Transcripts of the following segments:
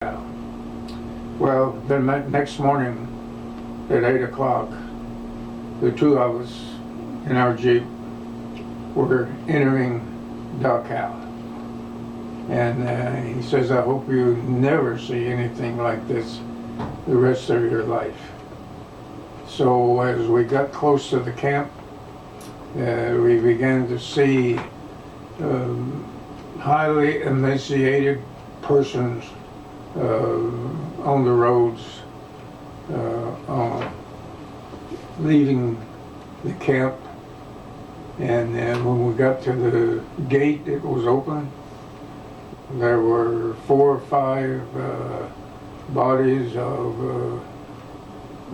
Well, then next morning at 8 o'clock, the two of us in our Jeep were entering Dachau. And he says, I hope you never see anything like this the rest of your life. So as we got close to the camp, we began to see highly emaciated persons on the roads, leaving the camp. And then when we got to the gate, it was open. There were 4 or 5 bodies of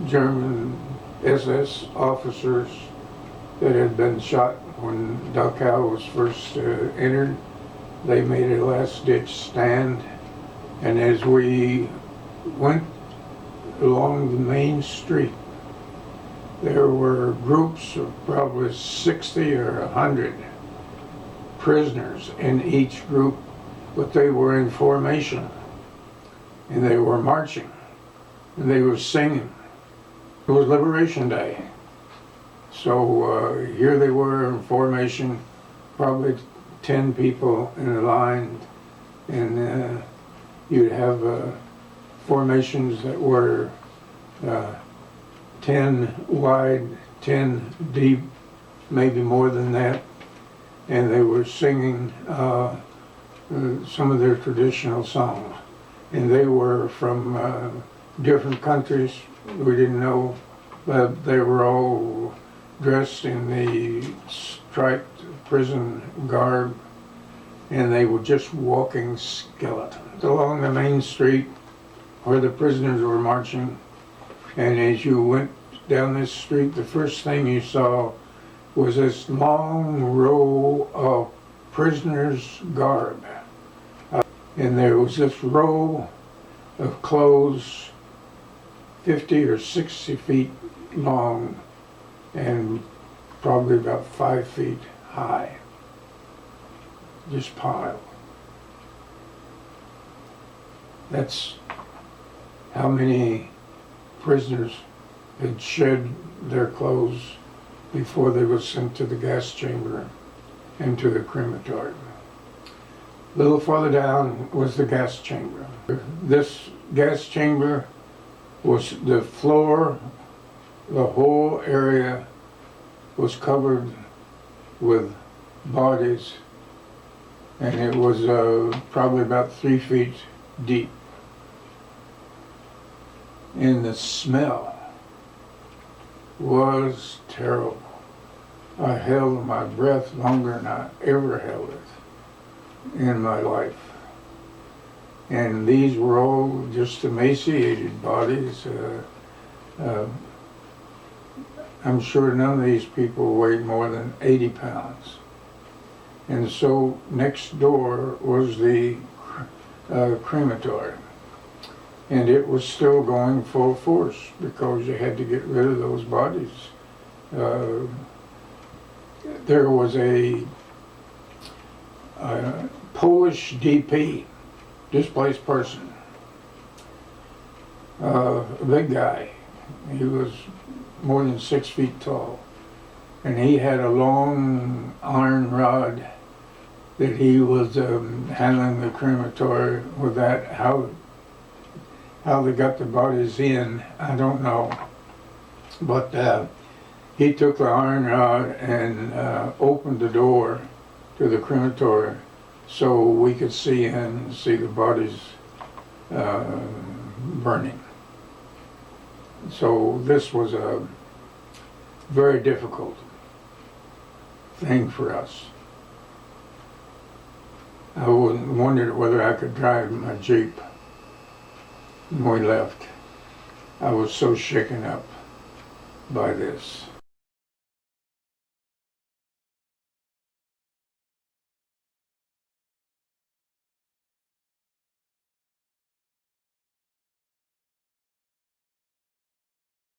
German SS officers that had been shot when Dachau was first entered. They made a last-ditch stand, and as we went along the main street, there were groups of probably 60 or 100 prisoners in each group, but they were in formation, and they were marching, and they were singing. It was Liberation Day. So here they were in formation, probably 10 people in a line, and you'd have formations that were 10 wide, 10 deep, maybe more than that, and they were singing some of their traditional songs. And they were from different countries. We didn't know, but they were all dressed in the striped prison garb, and they were just walking skeletons along the main street where the prisoners were marching. And as you went down this street, the first thing you saw was this long row of prisoners' garb. And there was this row of clothes 50 or 60 feet long and probably about 5 feet high, just piled. That's how many prisoners had shed their clothes before they were sent to the gas chamber and to the crematorium. A little farther down was the gas chamber. This gas chamber was the floor, the whole area was covered with bodies, and it was probably about 3 feet deep. And the smell was terrible. I held my breath longer than I ever held it in my life. And these were all just emaciated bodies. I'm sure none of these people weighed more than 80 pounds. And so next door was the crematorium. And it was still going full force because you had to get rid of those bodies. There was a Polish DP, displaced person, a big guy. He was more than 6 feet tall, and he had a long iron rod that he was handling the crematory with. That how they got the bodies in, I don't know, but he took the iron rod and opened the door to the crematory so we could see in and see the bodies burning. So this was a very difficult thing for us. I wondered whether I could drive my Jeep when we left. I was so shaken up by this.